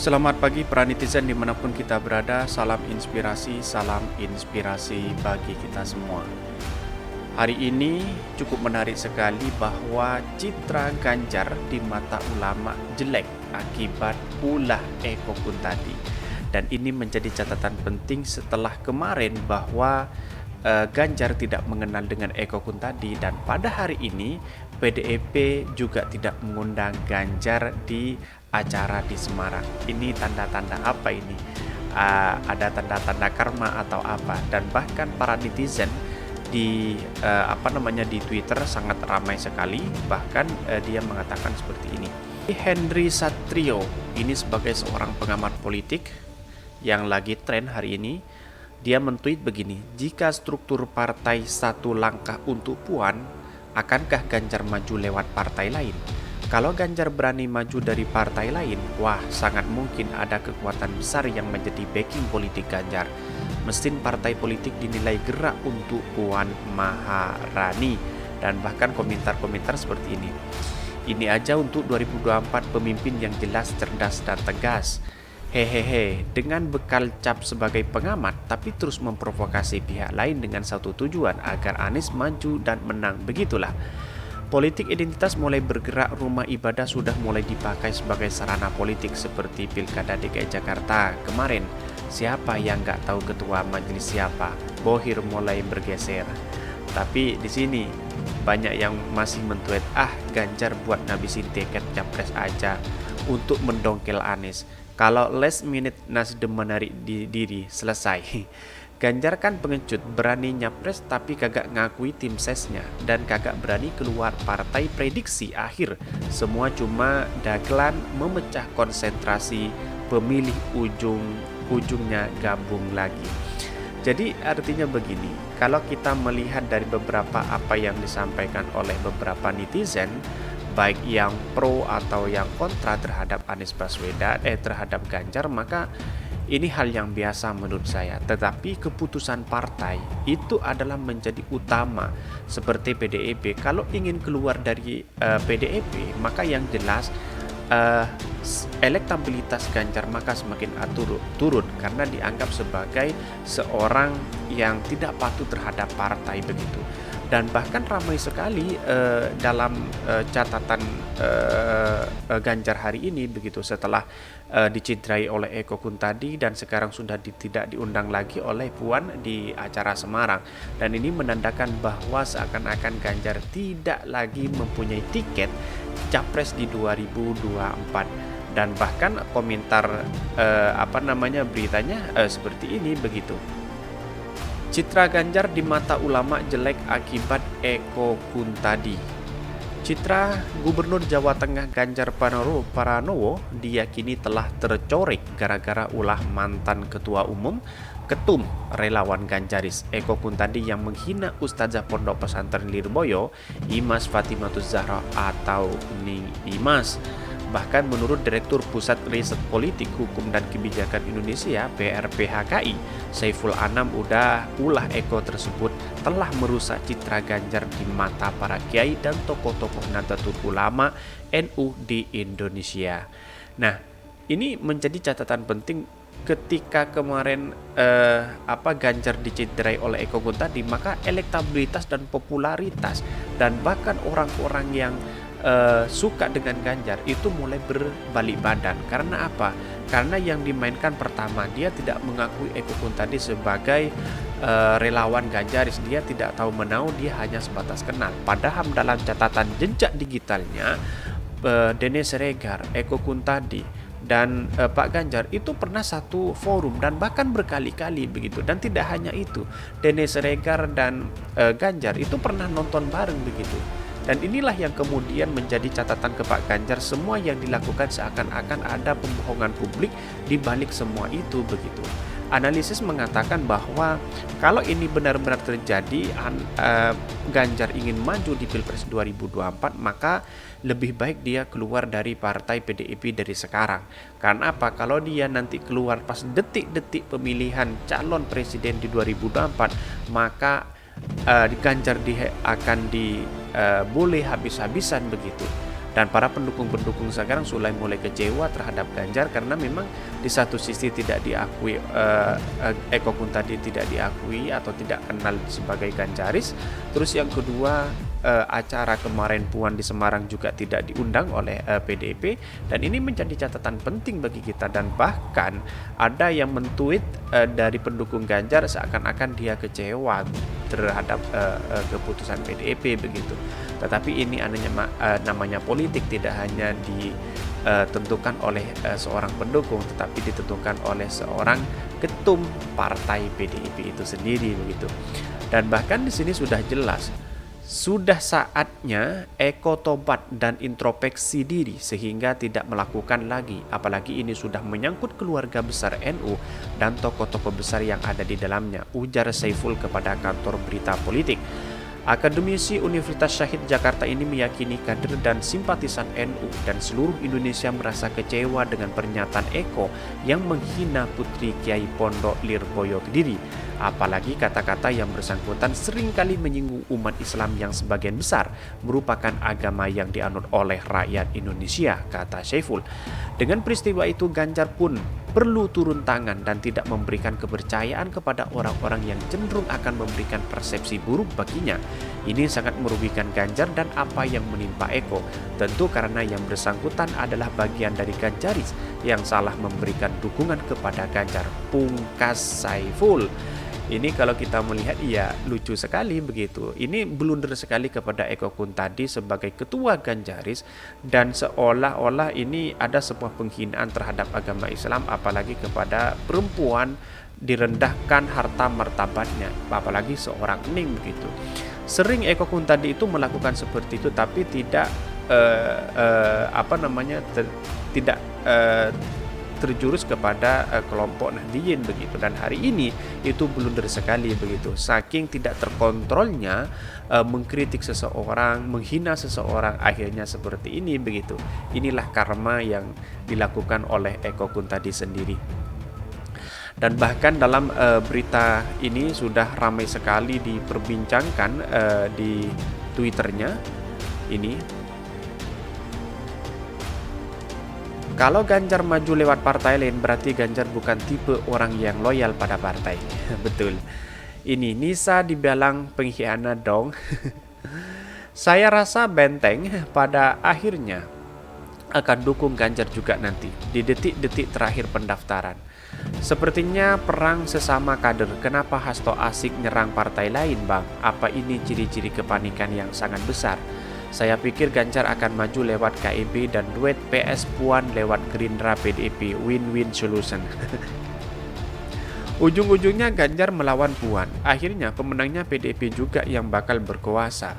Selamat pagi para netizen dimanapun kita berada, salam inspirasi bagi kita semua. Hari ini cukup menarik sekali bahwa citra Ganjar di mata ulama jelek akibat ulah Eko Kuntadi. Dan ini menjadi catatan penting setelah kemarin bahwa Ganjar tidak mengenal dengan Eko Kuntadi, dan pada hari ini PDIP juga tidak mengundang Ganjar di acara di Semarang. Ini tanda-tanda apa ini? Ada tanda-tanda karma atau apa? Dan bahkan para netizen di di Twitter sangat ramai sekali. Bahkan dia mengatakan seperti ini. Henry Satrio ini sebagai seorang pengamat politik yang lagi tren hari ini, dia men-tweet begini: jika struktur partai satu langkah untuk Puan, akankah Ganjar maju lewat partai lain? Kalau Ganjar berani maju dari partai lain, wah sangat mungkin ada kekuatan besar yang menjadi backing politik Ganjar. Mesin partai politik dinilai gerak untuk Puan Maharani. Dan bahkan komentar-komentar seperti ini. Ini aja untuk 2024 pemimpin yang jelas, cerdas, dan tegas. Hehehe, dengan bekal cap sebagai pengamat tapi terus memprovokasi pihak lain dengan satu tujuan agar Anies maju dan menang. Begitulah. Politik identitas mulai bergerak, rumah ibadah sudah mulai dipakai sebagai sarana politik seperti Pilkada DKI Jakarta kemarin. Siapa yang nggak tahu ketua majelis siapa? Bohir mulai bergeser. Tapi di sini banyak yang masih men-tweet, Ganjar buat ngabisin tiket capres aja untuk mendongkel Anies. Kalau last minute Nasdem menarik diri, selesai. Ganjar kan pengecut, berani nyapres tapi kagak ngakui tim sesnya dan kagak berani keluar partai prediksi akhir. Semua cuma dagelan memecah konsentrasi pemilih, ujungnya gabung lagi. Jadi artinya begini, kalau kita melihat dari beberapa apa yang disampaikan oleh beberapa netizen, baik yang pro atau yang kontra terhadap Anies Baswedan, terhadap Ganjar, maka ini hal yang biasa menurut saya. Tetapi keputusan partai itu adalah menjadi utama. Seperti PDIP, kalau ingin keluar dari PDIP, maka yang jelas elektabilitas Ganjar maka semakin turun karena dianggap sebagai seorang yang tidak patuh terhadap partai begitu. Dan bahkan ramai sekali dalam catatan Ganjar hari ini begitu, setelah dicidrai oleh Eko Kuntadi dan sekarang sudah tidak diundang lagi oleh Puan di acara Semarang. Dan ini menandakan bahwa seakan-akan Ganjar tidak lagi mempunyai tiket capres di 2024. Dan bahkan komentar beritanya seperti ini begitu. Citra Ganjar di mata ulama jelek akibat Eko Kuntadi. Citra Gubernur Jawa Tengah Ganjar Pranowo diyakini telah tercorek gara-gara ulah mantan Ketua Umum Ketum relawan Ganjaris Eko Kuntadi yang menghina Ustazah Pondok Pesantren Lirboyo, Imas Fatimatuz Zahra atau Ning Imas. Bahkan menurut Direktur Pusat Riset Politik, Hukum dan Kebijakan Indonesia (PRPHKI), Saiful Anam, ulah Eko tersebut telah merusak citra Ganjar di mata para kiai dan tokoh-tokoh Nahdlatul Ulama NU di Indonesia. Nah, ini menjadi catatan penting ketika kemarin Ganjar dicidrai oleh Eko Kuntadi, maka elektabilitas dan popularitas dan bahkan orang-orang yang suka dengan Ganjar itu mulai berbalik badan. Karena apa? Karena yang dimainkan pertama, dia tidak mengakui Eko Kuntadi sebagai relawan Ganjaris. Dia tidak tahu menau, dia hanya sebatas kenal. Padahal dalam catatan jejak digitalnya, Dene Siregar, Eko Kuntadi dan Pak Ganjar itu pernah satu forum dan bahkan berkali-kali begitu. Dan tidak hanya itu, Dene Siregar dan Ganjar itu pernah nonton bareng begitu. Dan inilah yang kemudian menjadi catatan ke Pak Ganjar, semua yang dilakukan seakan-akan ada pembohongan publik di balik semua itu begitu. Analisis mengatakan bahwa kalau ini benar-benar terjadi, Ganjar ingin maju di Pilpres 2024, maka lebih baik dia keluar dari partai PDIP dari sekarang. Karena apa? Kalau dia nanti keluar pas detik-detik pemilihan calon presiden di 2024, maka Ganjar akan boleh habis-habisan begitu. Dan para pendukung-pendukung sekarang sudah mulai kecewa terhadap Ganjar karena memang di satu sisi tidak diakui, Eko Kuntadi tidak diakui atau tidak kenal sebagai Ganjaris. Terus yang kedua, acara kemarin Puan di Semarang juga tidak diundang oleh PDIP, dan ini menjadi catatan penting bagi kita. Dan bahkan ada yang mentweet dari pendukung Ganjar seakan-akan dia kecewa terhadap keputusan PDIP begitu. Tetapi ini namanya politik, tidak hanya ditentukan oleh seorang pendukung, tetapi ditentukan oleh seorang ketum partai PDIP itu sendiri begitu. Dan bahkan di sini sudah jelas, sudah saatnya Eko tobat dan introspeksi diri sehingga tidak melakukan lagi, apalagi ini sudah menyangkut keluarga besar NU dan tokoh-tokoh besar yang ada di dalamnya, ujar Saiful kepada kantor berita politik. Akademisi Universitas Syahid Jakarta ini meyakini kader dan simpatisan NU dan seluruh Indonesia merasa kecewa dengan pernyataan Eko yang menghina Putri Kiai Pondok Lirboyo Kediri. Apalagi kata-kata yang bersangkutan seringkali menyinggung umat Islam yang sebagian besar merupakan agama yang dianut oleh rakyat Indonesia, kata Saiful. Dengan peristiwa itu, Ganjar pun perlu turun tangan dan tidak memberikan kepercayaan kepada orang-orang yang cenderung akan memberikan persepsi buruk baginya. Ini sangat merugikan Ganjar dan apa yang menimpa Eko. Tentu karena yang bersangkutan adalah bagian dari Ganjaris yang salah memberikan dukungan kepada Ganjar, pungkas Saiful. Ini kalau kita melihat, ya lucu sekali begitu. Ini blunder sekali kepada Eko Kuntadi sebagai ketua Ganjaris, dan seolah-olah ini ada sebuah penghinaan terhadap agama Islam, apalagi kepada perempuan direndahkan harta martabatnya, apalagi seorang Ning begitu. Sering Eko Kuntadi itu melakukan seperti itu, tapi tidak tidak terjurus kepada kelompok Nahdliyin begitu. Dan hari ini itu blunder sekali begitu, saking tidak terkontrolnya mengkritik seseorang, menghina seseorang, akhirnya seperti ini begitu. Inilah karma yang dilakukan oleh Eko Kuntadi sendiri. Dan bahkan dalam berita ini sudah ramai sekali diperbincangkan di Twitternya ini. Kalau Ganjar maju lewat partai lain, berarti Ganjar bukan tipe orang yang loyal pada partai. Betul. Ini Nisa dibilang pengkhianat dong. Saya rasa Benteng pada akhirnya akan dukung Ganjar juga nanti di detik-detik terakhir pendaftaran. Sepertinya perang sesama kader. Kenapa Hasto asik nyerang partai lain, Bang? Apa ini ciri-ciri kepanikan yang sangat besar? Saya pikir Ganjar akan maju lewat KIB dan duet PS Puan lewat Gerindra PDIP, win-win solution. Ujung-ujungnya Ganjar melawan Puan. Akhirnya pemenangnya PDIP juga yang bakal berkuasa.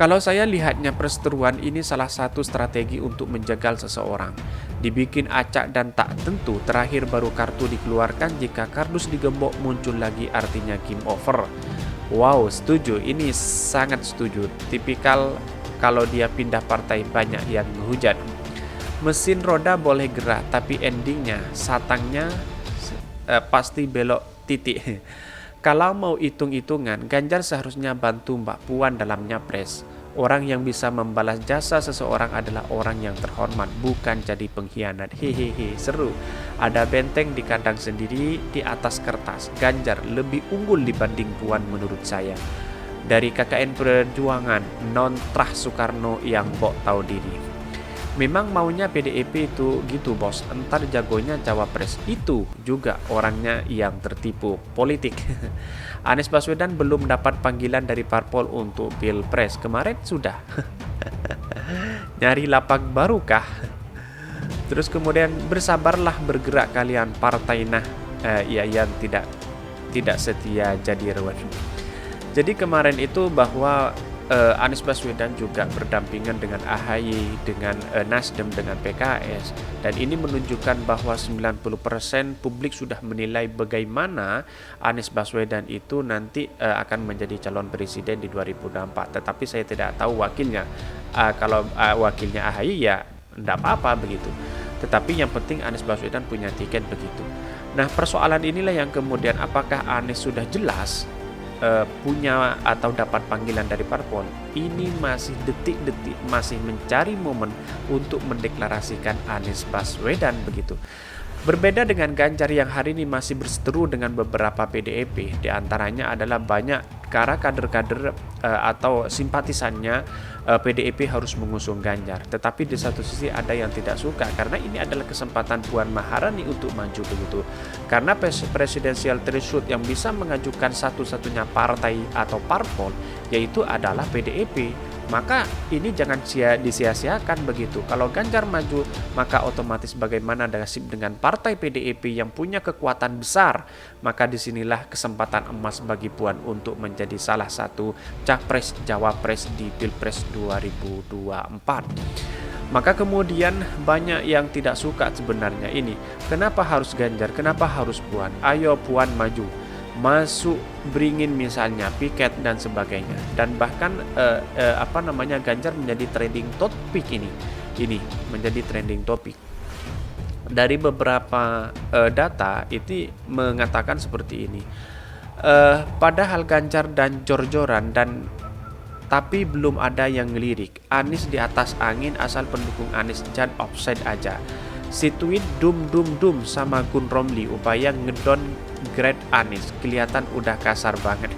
Kalau saya lihatnya, perseteruan ini salah satu strategi untuk menjegal seseorang. Dibikin acak dan tak tentu, terakhir baru kartu dikeluarkan, jika kardus digembok muncul lagi artinya game over. Wow, setuju, ini sangat setuju. Tipikal kalau dia pindah partai banyak yang menghujat. Mesin roda boleh gerak, tapi endingnya, satangnya pasti belok titik. Kalau mau hitung-hitungan, Ganjar seharusnya bantu Mbak Puan dalam nyapres. Orang yang bisa membalas jasa seseorang adalah orang yang terhormat, bukan jadi pengkhianat. Hehehe, seru. Ada Benteng di kandang sendiri di atas kertas. Ganjar lebih unggul dibanding Puan menurut saya. Dari KKN Perjuangan, non-trah Soekarno yang bok tahu diri. Memang maunya PDIP itu gitu bos, entar jagonya cawapres. Itu juga orangnya yang tertipu politik. Anies Baswedan belum dapat panggilan dari parpol untuk pilpres, kemarin sudah. Nyari lapak baru kah? Terus kemudian bersabarlah bergerak kalian partai yang tidak setia jadi rewan. Jadi kemarin itu bahwa Anies Baswedan juga berdampingan dengan AHY, dengan Nasdem, dengan PKS, dan ini menunjukkan bahwa 90% publik sudah menilai bagaimana Anies Baswedan itu nanti akan menjadi calon presiden di 2024. Tetapi saya tidak tahu wakilnya. Kalau wakilnya AHY ya tidak apa-apa begitu. Tetapi yang penting Anies Baswedan punya tiket begitu. Nah, persoalan inilah yang kemudian apakah Anies sudah jelas punya atau dapat panggilan dari parpol, ini masih detik-detik masih mencari momen untuk mendeklarasikan Anies Baswedan begitu. Berbeda dengan Ganjar yang hari ini masih berseteru dengan beberapa PDIP, di antaranya adalah banyak kader-kader atau simpatisannya PDIP harus mengusung Ganjar. Tetapi di satu sisi ada yang tidak suka karena ini adalah kesempatan Puan Maharani untuk maju begitu. Karena presidensial threshold yang bisa mengajukan satu-satunya partai atau parpol yaitu adalah PDIP. Maka ini jangan disia-siakan begitu. Kalau Ganjar maju, maka otomatis bagaimana nasib dengan partai PDIP yang punya kekuatan besar. Maka disinilah kesempatan emas bagi Puan untuk menjadi salah satu capres jawapres di Pilpres 2024. Maka kemudian banyak yang tidak suka sebenarnya ini. Kenapa harus Ganjar? Kenapa harus Puan? Ayo Puan maju. Masuk beringin misalnya piket dan sebagainya, dan bahkan Ganjar menjadi trending topik ini menjadi trending topik dari beberapa data itu mengatakan seperti ini. Padahal Ganjar dan jor-joran tapi belum ada yang ngelirik. Anies di atas angin asal pendukung Anies jangan offside aja. Si tweet dum sama Gun Romli upaya ngedon grade Anies kelihatan udah kasar banget.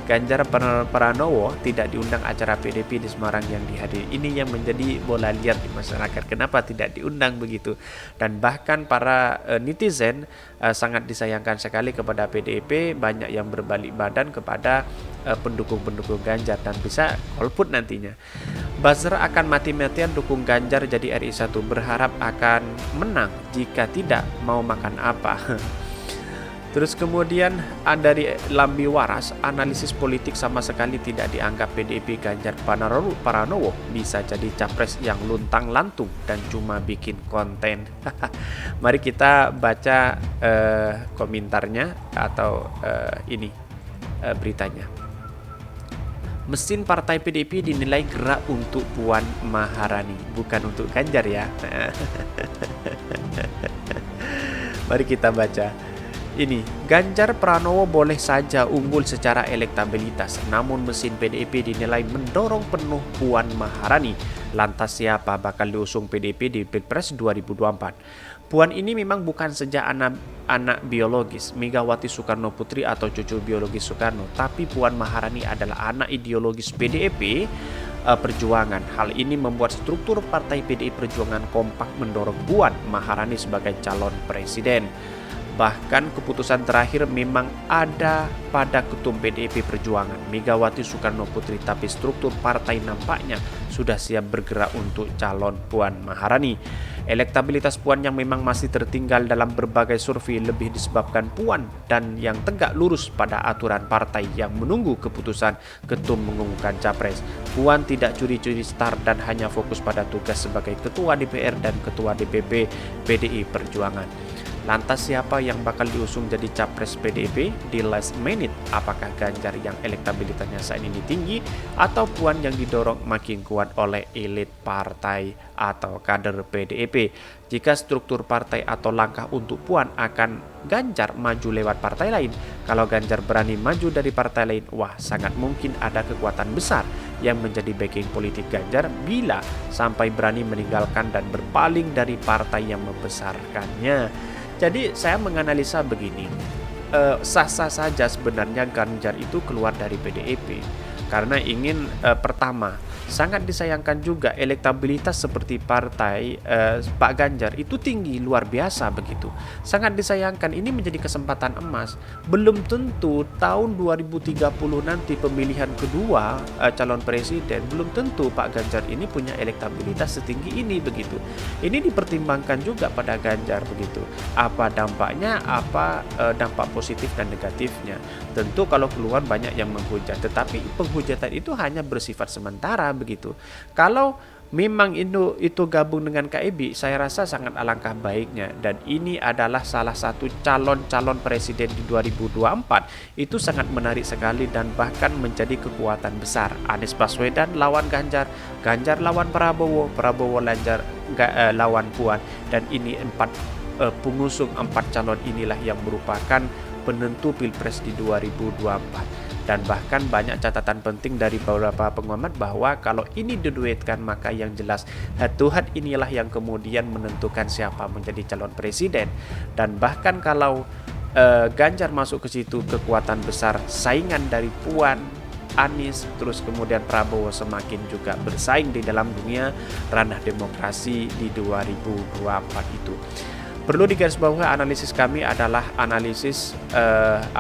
Ganjar Pranowo tidak diundang acara PDP di Semarang yang dihadiri. Ini yang menjadi bola liar di masyarakat. Kenapa tidak diundang begitu? Dan bahkan para netizen sangat disayangkan sekali kepada PDIP, banyak yang berbalik badan kepada pendukung-pendukung Ganjar dan bisa golput nantinya. Buzzer akan mati-matian dukung Ganjar jadi RI1, berharap akan menang, jika tidak mau makan apa. Terus kemudian dari Lambi Waras, analisis politik sama sekali tidak dianggap PDIP Ganjar Pranowo bisa jadi capres yang luntang-lantung dan cuma bikin konten. Mari kita baca komentarnya atau beritanya. Mesin partai PDIP dinilai gerak untuk Puan Maharani, bukan untuk Ganjar ya. Mari kita baca. Ini, Ganjar Pranowo boleh saja unggul secara elektabilitas, namun mesin PDIP dinilai mendorong penuh Puan Maharani. Lantas siapa bakal diusung PDIP di Pilpres 2024? Puan ini memang bukan saja anak biologis Megawati Soekarno Putri atau cucu biologis Soekarno, tapi Puan Maharani adalah anak ideologis PDIP Perjuangan. Hal ini membuat struktur partai PDI Perjuangan kompak mendorong Puan Maharani sebagai calon presiden. Bahkan keputusan terakhir memang ada pada ketum PDIP Perjuangan, Megawati Soekarno Putri, tapi struktur partai nampaknya sudah siap bergerak untuk calon Puan Maharani. Elektabilitas Puan yang memang masih tertinggal dalam berbagai survei lebih disebabkan Puan dan yang tegak lurus pada aturan partai yang menunggu keputusan ketum mengumumkan capres. Puan tidak curi-curi start dan hanya fokus pada tugas sebagai ketua DPR dan ketua DPP PDI Perjuangan. Lantas siapa yang bakal diusung jadi capres PDIP di last minute? Apakah Ganjar yang elektabilitasnya saat ini tinggi atau Puan yang didorong makin kuat oleh elit partai atau kader PDIP? Jika struktur partai atau langkah untuk Puan akan Ganjar maju lewat partai lain. Kalau Ganjar berani maju dari partai lain, wah sangat mungkin ada kekuatan besar yang menjadi backing politik Ganjar bila sampai berani meninggalkan dan berpaling dari partai yang membesarkannya. Jadi saya menganalisa begini, sah-sah saja sebenarnya Ganjar itu keluar dari PDIP karena ingin pertama, sangat disayangkan juga elektabilitas seperti partai Pak Ganjar itu tinggi luar biasa begitu. Sangat disayangkan, ini menjadi kesempatan emas. Belum tentu tahun 2030 nanti pemilihan kedua calon presiden, belum tentu Pak Ganjar ini punya elektabilitas setinggi ini begitu. Ini dipertimbangkan juga pada Ganjar begitu. Apa dampaknya, apa dampak positif dan negatifnya. Tentu kalau keluar banyak yang menghujat, tetapi penghujatan itu hanya bersifat sementara begitu. Kalau memang itu gabung dengan KIB, saya rasa sangat alangkah baiknya, dan ini adalah salah satu calon presiden di 2024. Itu sangat menarik sekali dan bahkan menjadi kekuatan besar. Anies Baswedan lawan Ganjar, Ganjar lawan Prabowo, Prabowo lawan Puan, dan ini pengusung 4 calon inilah yang merupakan penentu Pilpres di 2024. Dan bahkan banyak catatan penting dari beberapa pengamat bahwa kalau ini diduetkan maka yang jelas head to head inilah yang kemudian menentukan siapa menjadi calon presiden. Dan bahkan kalau Ganjar masuk ke situ, kekuatan besar saingan dari Puan, Anies, terus kemudian Prabowo semakin juga bersaing di dalam dunia ranah demokrasi di 2024 itu. Perlu digarisbawahi, analisis kami adalah analisis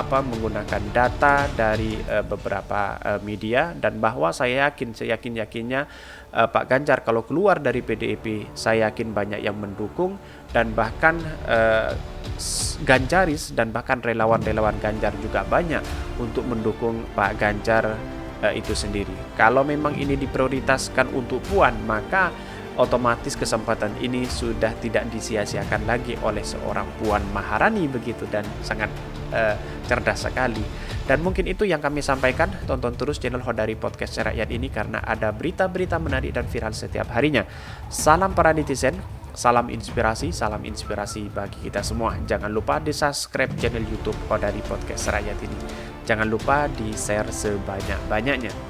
menggunakan data dari beberapa media, dan bahwa saya yakinnya Pak Ganjar kalau keluar dari PDIP, saya yakin banyak yang mendukung, dan bahkan Ganjaris dan bahkan relawan-relawan Ganjar juga banyak untuk mendukung Pak Ganjar itu sendiri. Kalau memang ini diprioritaskan untuk Puan, maka otomatis kesempatan ini sudah tidak disia-siakan lagi oleh seorang Puan Maharani begitu, dan sangat cerdas sekali. Dan mungkin itu yang kami sampaikan. Tonton terus channel Hodari Podcast Rakyat ini karena ada berita-berita menarik dan viral setiap harinya. Salam para netizen, salam inspirasi bagi kita semua. Jangan lupa di subscribe channel YouTube Hodari Podcast Rakyat ini. Jangan lupa di share sebanyak-banyaknya.